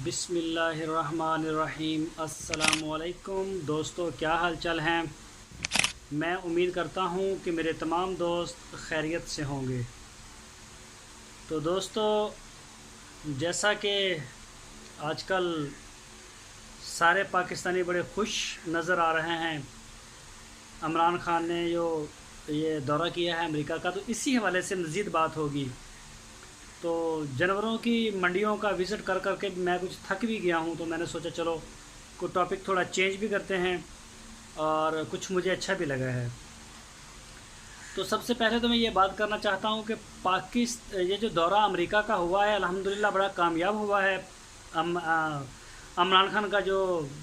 بسم اللہ الرحمن الرحیم۔ السلام علیکم دوستو، کیا حال چال ہیں؟ میں امید کرتا ہوں کہ میرے تمام دوست خیریت سے ہوں گے۔ تو دوستو، جیسا کہ آج کل سارے پاکستانی بڑے خوش نظر آ رہے ہیں، عمران خان نے جو یہ دورہ کیا ہے امریکہ کا، تو اسی حوالے سے مزید بات ہوگی۔ تو جانوروں کی منڈیوں کا وزٹ کر کر کے میں کچھ تھک بھی گیا ہوں، تو میں نے سوچا چلو کوئی ٹاپک تھوڑا چینج بھی کرتے ہیں، اور کچھ مجھے اچھا بھی لگا ہے۔ تو سب سے پہلے تو میں یہ بات کرنا چاہتا ہوں کہ یہ جو دورہ امریکہ کا ہوا ہے الحمدللہ بڑا کامیاب ہوا ہے۔ عمران خان کا جو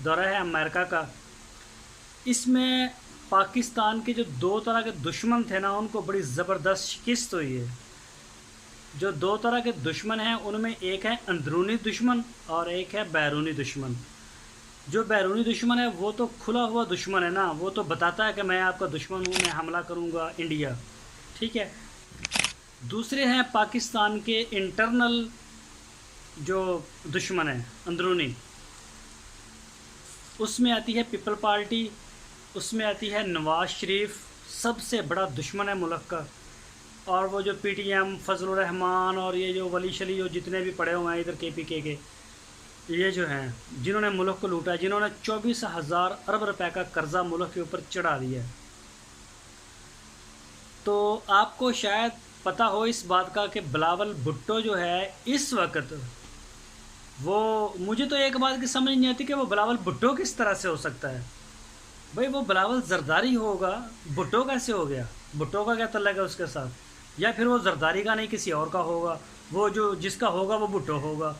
دورہ ہے امریکہ کا، اس میں پاکستان کے جو دو طرح کے دشمن تھے نا، ان کو بڑی زبردست شکست ہوئی ہے۔ جو دو طرح کے دشمن ہیں ان میں ایک ہے اندرونی دشمن اور ایک ہے بیرونی دشمن۔ جو بیرونی دشمن ہے وہ تو کھلا ہوا دشمن ہے نا، وہ تو بتاتا ہے کہ میں آپ کا دشمن ہوں، میں حملہ کروں گا انڈیا، ٹھیک ہے۔ دوسرے ہیں پاکستان کے انٹرنل جو دشمن ہیں اندرونی، اس میں آتی ہے پیپل پارٹی، اس میں آتی ہے نواز شریف، سب سے بڑا دشمن ہے ملک کا، اور وہ جو پی ٹی ایم، فضل الرحمان اور یہ جو ولی شلی جو جتنے بھی پڑے ہوئے ہیں ادھر کے پی کے یہ جو ہیں جنہوں نے ملک کو لوٹا ہے، جنہوں نے 24,000 ارب روپے کا قرضہ ملک کے اوپر چڑھا دیا ہے۔ تو آپ کو شاید پتہ ہو اس بات کا کہ بلاول بھٹو جو ہے اس وقت، وہ مجھے تو ایک بات کی سمجھ نہیں آتی کہ وہ بلاول بھٹو کس طرح سے ہو سکتا ہے۔ بھئی وہ بلاول زرداری ہوگا، بھٹو کیسے ہو گیا؟ بھٹو کا کیا تعلق ہے اس کے ساتھ؟ یا پھر وہ زرداری کا نہیں کسی اور کا ہوگا، وہ جو جس کا ہوگا وہ بھٹو ہوگا،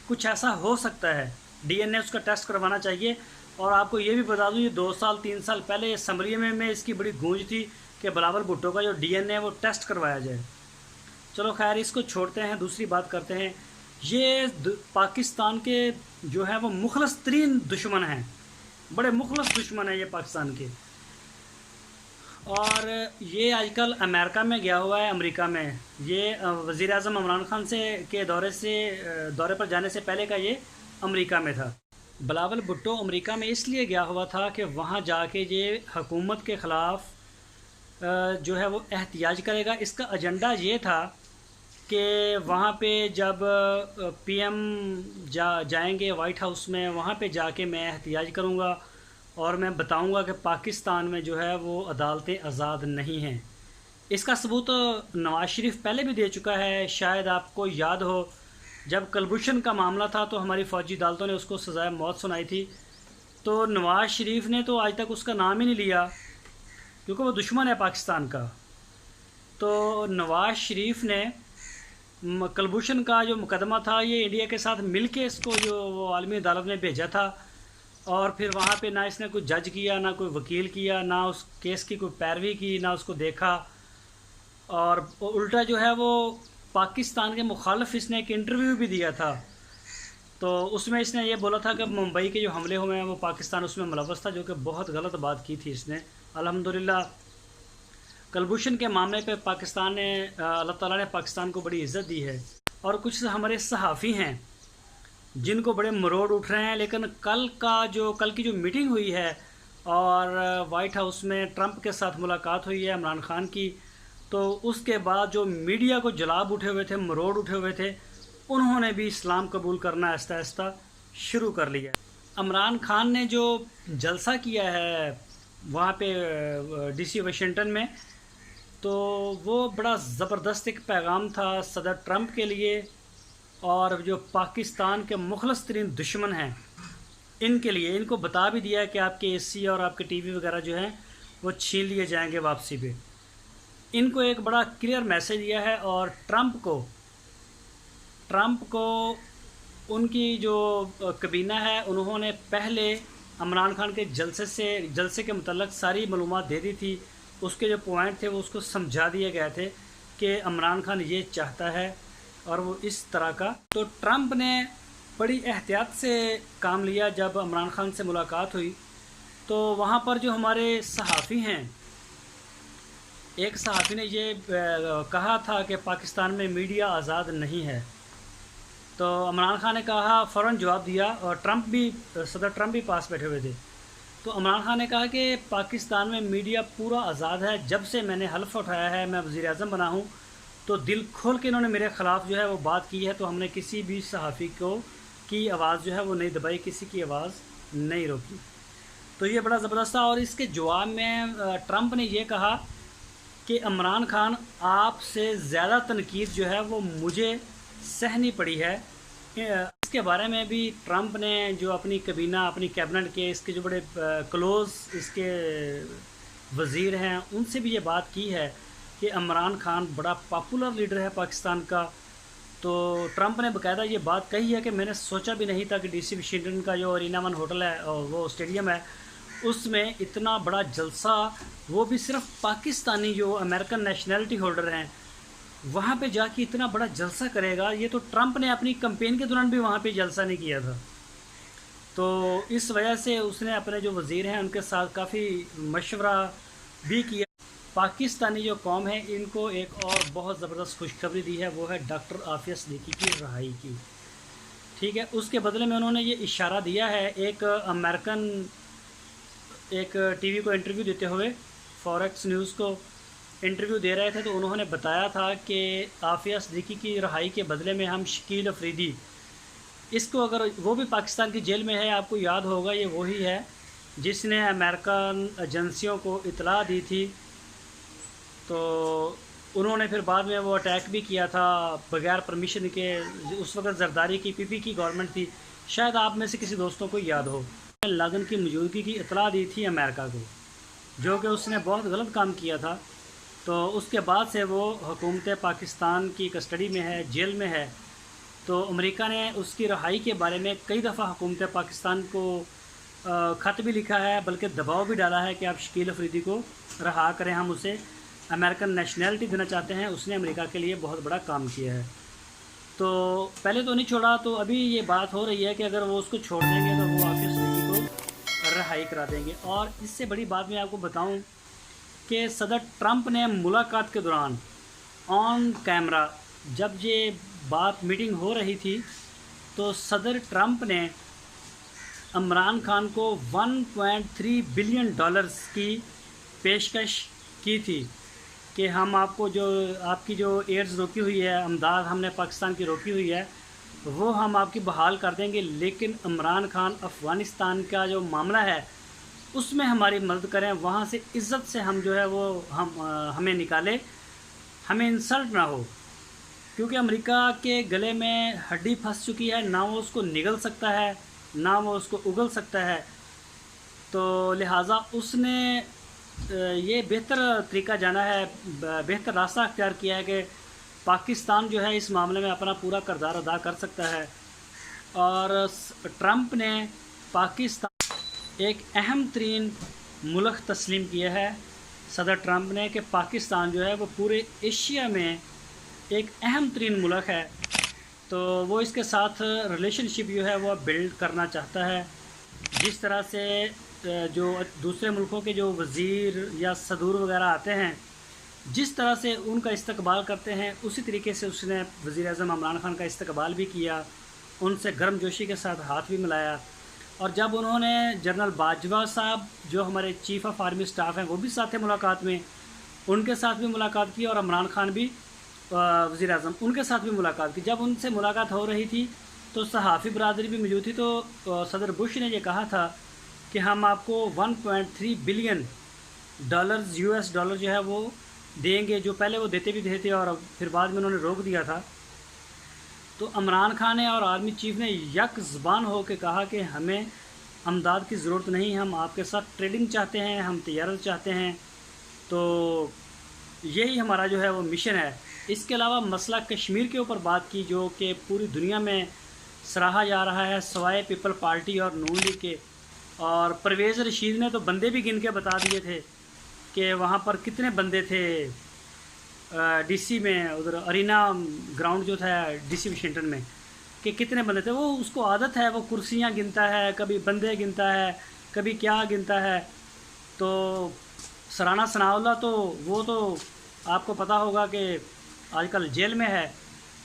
کچھ ایسا ہو سکتا ہے۔ ڈی این اے اس کا ٹیسٹ کروانا چاہیے۔ اور آپ کو یہ بھی بتا دوں، یہ 2 3 سال پہلے اسمبلی میں اس کی بڑی گونج تھی کہ بلاول بھٹو کا جو ڈی این اے وہ ٹیسٹ کروایا جائے۔ چلو خیر، اس کو چھوڑتے ہیں، دوسری بات کرتے ہیں۔ یہ پاکستان کے جو ہے وہ مخلص ترین دشمن ہیں، بڑے مخلص دشمن ہیں یہ پاکستان کے۔ اور یہ آج کل امریکہ میں گیا ہوا ہے، امریکہ میں یہ وزیر اعظم عمران خان کے دورے پر جانے سے پہلے کا یہ امریکہ میں تھا۔ بلاول بھٹو امریکہ میں اس لیے گیا ہوا تھا کہ وہاں جا کے یہ حکومت کے خلاف جو ہے وہ احتجاج کرے گا۔ اس کا ایجنڈا یہ تھا کہ وہاں پہ جب پی ایم جائیں گے وائٹ ہاؤس میں، وہاں پہ جا کے میں احتجاج کروں گا اور میں بتاؤں گا کہ پاکستان میں جو ہے وہ عدالتیں آزاد نہیں ہیں۔ اس کا ثبوت نواز شریف پہلے بھی دے چکا ہے۔ شاید آپ کو یاد ہو، جب کلبھوشن کا معاملہ تھا تو ہماری فوجی عدالتوں نے اس کو سزائے موت سنائی تھی، تو نواز شریف نے تو آج تک اس کا نام ہی نہیں لیا کیونکہ وہ دشمن ہے پاکستان کا۔ تو نواز شریف نے کلبھوشن کا جو مقدمہ تھا یہ انڈیا کے ساتھ مل کے اس کو جو وہ عالمی عدالت میں بھیجا تھا، اور پھر وہاں پہ نہ اس نے کوئی جج کیا، نہ کوئی وکیل کیا، نہ اس کیس کی کوئی پیروی کی، نہ اس کو دیکھا، اور الٹا جو ہے وہ پاکستان کے مخالف اس نے ایک انٹرویو بھی دیا تھا۔ تو اس میں اس نے یہ بولا تھا کہ ممبئی کے جو حملے ہوئے ہیں وہ پاکستان اس میں ملوث تھا، جو کہ بہت غلط بات کی تھی اس نے۔ الحمدللہ کلبھوشن کے معاملے پہ پاکستان نے، اللہ تعالیٰ نے پاکستان کو بڑی عزت دی ہے۔ اور کچھ ہمارے صحافی ہیں جن کو بڑے مروڑ اٹھ رہے ہیں، لیکن کل کی جو میٹنگ ہوئی ہے اور وائٹ ہاؤس میں ٹرمپ کے ساتھ ملاقات ہوئی ہے عمران خان کی، تو اس کے بعد جو میڈیا کو جلاب اٹھے ہوئے تھے، مروڑ اٹھے ہوئے تھے، انہوں نے بھی اسلام قبول کرنا آہستہ آہستہ شروع کر لیا۔ عمران خان نے جو جلسہ کیا ہے وہاں پہ ڈی سی واشنگٹن میں، تو وہ بڑا زبردست ایک پیغام تھا صدر ٹرمپ کے لیے، اور جو پاکستان کے مخلص ترین دشمن ہیں ان کے لیے۔ ان کو بتا بھی دیا ہے کہ آپ کے اے سی اور آپ کے ٹی وی وغیرہ جو ہیں وہ چھین لیے جائیں گے واپسی پہ۔ ان کو ایک بڑا کلیئر میسیج دیا ہے، اور ٹرمپ کو ان کی جو کابینہ ہے انہوں نے پہلے عمران خان کے جلسے کے متعلق ساری معلومات دے دی تھی۔ اس کے جو پوائنٹ تھے وہ اس کو سمجھا دیے گئے تھے کہ عمران خان یہ چاہتا ہے اور وہ اس طرح کا۔ تو ٹرمپ نے بڑی احتیاط سے کام لیا۔ جب عمران خان سے ملاقات ہوئی تو وہاں پر جو ہمارے صحافی ہیں، ایک صحافی نے یہ کہا تھا کہ پاکستان میں میڈیا آزاد نہیں ہے، تو عمران خان نے کہا، فوراً جواب دیا، اور صدر ٹرمپ بھی پاس بیٹھے ہوئے تھے. تو عمران خان نے کہا کہ پاکستان میں میڈیا پورا آزاد ہے. جب سے میں نے حلف اٹھایا ہے، میں وزیر اعظم بنا ہوں، تو دل کھول کے انہوں نے میرے خلاف جو ہے وہ بات کی ہے. تو ہم نے کسی بھی صحافی کی آواز جو ہے وہ نہیں دبائی، کسی کی آواز نہیں روکی. تو یہ بڑا زبردست تھا. اور اس کے جواب میں ٹرمپ نے یہ کہا کہ عمران خان، آپ سے زیادہ تنقید جو ہے وہ مجھے سہنی پڑی ہے. اس کے بارے میں بھی ٹرمپ نے جو اپنی کابینہ، اپنی کیبنٹ کے اس کے جو بڑے کلوز اس کے وزیر ہیں، ان سے بھی یہ بات کی ہے کہ عمران خان بڑا پاپولر لیڈر ہے پاکستان کا. تو ٹرمپ نے باقاعدہ یہ بات کہی ہے کہ میں نے سوچا بھی نہیں تھا کہ ڈی سی واشنگٹن کا جو ارینا ون ہوٹل ہے اور وہ اسٹیڈیم ہے، اس میں اتنا بڑا جلسہ، وہ بھی صرف پاکستانی جو امریکن نیشنلٹی ہولڈر ہیں، وہاں پہ جا کے اتنا بڑا جلسہ کرے گا. یہ تو ٹرمپ نے اپنی کمپین کے دوران بھی وہاں پہ جلسہ نہیں کیا تھا. تو اس وجہ سے اس نے اپنے جو وزیر ہیں ان کے ساتھ کافی مشورہ بھی کیا. پاکستانی جو قوم ہے ان کو ایک اور بہت زبردست خوشخبری دی ہے، وہ ہے ڈاکٹر عافیہ صدیقی کی رہائی کی. ٹھیک ہے، اس کے بدلے میں انہوں نے یہ اشارہ دیا ہے، ایک امریکن ایک ٹی وی کو انٹرویو دیتے ہوئے، فوریکس نیوز کو انٹرویو دے رہے تھے، تو انہوں نے بتایا تھا کہ عافیہ صدیقی کی رہائی کے بدلے میں ہم شکیل افریدی، اس کو اگر وہ بھی پاکستان کی جیل میں ہے، آپ کو یاد ہوگا یہ وہی ہے جس نے امریکن ایجنسیوں کو اطلاع دی تھی. تو انہوں نے پھر بعد میں وہ اٹیک بھی کیا تھا بغیر پرمیشن کے. اس وقت زرداری کی پی کی گورنمنٹ تھی، شاید آپ میں سے کسی دوستوں کو یاد ہو. لاگن کی موجودگی کی اطلاع دی تھی امریکہ کو، جو کہ اس نے بہت غلط کام کیا تھا. تو اس کے بعد سے وہ حکومت پاکستان کی کسٹڈی میں ہے، جیل میں ہے. تو امریکہ نے اس کی رہائی کے بارے میں کئی دفعہ حکومت پاکستان کو خط بھی لکھا ہے، بلکہ دباؤ بھی ڈالا ہے کہ آپ شکیل افریدی کو رہا کریں، ہم اسے امریکن نیشنلٹی دینا چاہتے ہیں. اس نے امریکہ کے لیے بہت بڑا کام کیا ہے. تو پہلے تو نہیں چھوڑا، تو ابھی یہ بات ہو رہی ہے کہ اگر وہ اس کو چھوڑ دیں گے تو وہ عافیہ صدیقی کو رہائی کرا دیں گے. اور اس سے بڑی بات میں آپ کو بتاؤں کہ صدر ٹرمپ نے ملاقات کے دوران آن کیمرہ جب یہ بات میٹنگ ہو رہی تھی، تو صدر ٹرمپ نے عمران خان کو $1.3 بلین کی پیشکش کی تھی کہ ہم آپ کو جو آپ کی جو ایڈز روکی ہوئی ہے، امداد ہم نے پاکستان کی روکی ہوئی ہے، وہ ہم آپ کی بحال کر دیں گے، لیکن عمران خان افغانستان کا جو معاملہ ہے اس میں ہماری مدد کریں، وہاں سے عزت سے ہم جو ہے وہ ہمیں نکالے، ہمیں انسلٹ نہ ہو. کیونکہ امریکہ کے گلے میں ہڈی پھنس چکی ہے، نہ وہ اس کو نگل سکتا ہے نہ وہ اس کو اگل سکتا ہے. تو لہٰذا اس نے یہ بہتر طریقہ جانا ہے، بہتر راستہ اختیار کیا ہے کہ پاکستان جو ہے اس معاملے میں اپنا پورا کردار ادا کر سکتا ہے. اور ٹرمپ نے پاکستان ایک اہم ترین ملک تسلیم کیا ہے، صدر ٹرمپ نے، کہ پاکستان جو ہے وہ پورے ایشیا میں ایک اہم ترین ملک ہے. تو وہ اس کے ساتھ ریلیشن شپ جو ہے وہ بلڈ کرنا چاہتا ہے. جس طرح سے جو دوسرے ملکوں کے جو وزیر یا صدور وغیرہ آتے ہیں، جس طرح سے ان کا استقبال کرتے ہیں، اسی طریقے سے اس نے وزیر اعظم عمران خان کا استقبال بھی کیا، ان سے گرم جوشی کے ساتھ ہاتھ بھی ملایا. اور جب انہوں نے جنرل باجوہ صاحب جو ہمارے چیف آف آرمی سٹاف ہیں وہ بھی ساتھ تھے ملاقات میں، ان کے ساتھ بھی ملاقات کی، اور عمران خان بھی وزیر اعظم ان کے ساتھ بھی ملاقات کی. جب ان سے ملاقات ہو رہی تھی تو صحافی برادری بھی موجود تھی. تو صدر بش نے یہ کہا تھا کہ ہم آپ کو $1.3 بلین US ڈالر جو ہے وہ دیں گے، جو پہلے وہ دیتے بھی تھے اور پھر بعد میں انہوں نے روک دیا تھا. تو عمران خان نے اور آرمی چیف نے یک زبان ہو کے کہا کہ ہمیں امداد کی ضرورت نہیں، ہم آپ کے ساتھ ٹریڈنگ چاہتے ہیں، ہم تجارت چاہتے ہیں. تو یہی ہمارا جو ہے وہ مشن ہے. اس کے علاوہ مسئلہ کشمیر کے اوپر بات کی، جو کہ پوری دنیا میں سراہا جا رہا ہے سوائے پیپل پارٹی اور نون لیگ کے. اور پرویز رشید نے تو بندے بھی گن کے بتا دیے تھے کہ وہاں پر کتنے بندے تھے ڈی سی میں، ادھر ارینا گراؤنڈ جو تھا ڈی سی واشنگٹن میں، کہ کتنے بندے تھے. وہ اس کو عادت ہے، وہ کرسیاں گنتا ہے، کبھی بندے گنتا ہے، کبھی کیا گنتا ہے. تو سرانہ ثناء اللہ تو وہ تو آپ کو پتہ ہوگا کہ آج کل جیل میں ہے.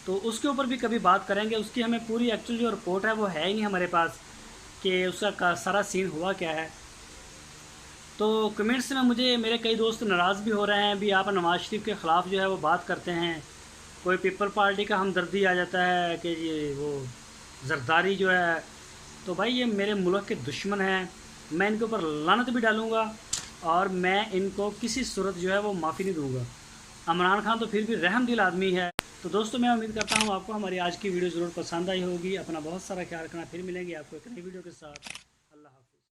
تو اس کے اوپر بھی کبھی بات کریں گے. اس کی ہمیں پوری ایکچوئل جو رپورٹ ہے وہ ہے ہی نہیں ہمارے پاس کہ اس کا سارا سین ہوا کیا ہے. تو کمنٹس میں مجھے میرے کئی دوست ناراض بھی ہو رہے ہیں بھی آپ نواز شریف کے خلاف جو ہے وہ بات کرتے ہیں. کوئی پیپل پارٹی کا ہمدردی آ جاتا ہے کہ یہ وہ زرداری جو ہے. تو بھائی یہ میرے ملک کے دشمن ہیں. میں ان کے اوپر لعنت بھی ڈالوں گا اور میں ان کو کسی صورت جو ہے وہ معافی نہیں دوں گا. عمران خان تو پھر بھی رحم دل آدمی ہے. تو دوستوں میں امید کرتا ہوں آپ کو ہماری آج کی ویڈیو ضرور پسند آئی ہوگی. اپنا بہت سارا خیال رکھنا. پھر ملیں گے آپ کو ایک نئی ویڈیو کے ساتھ.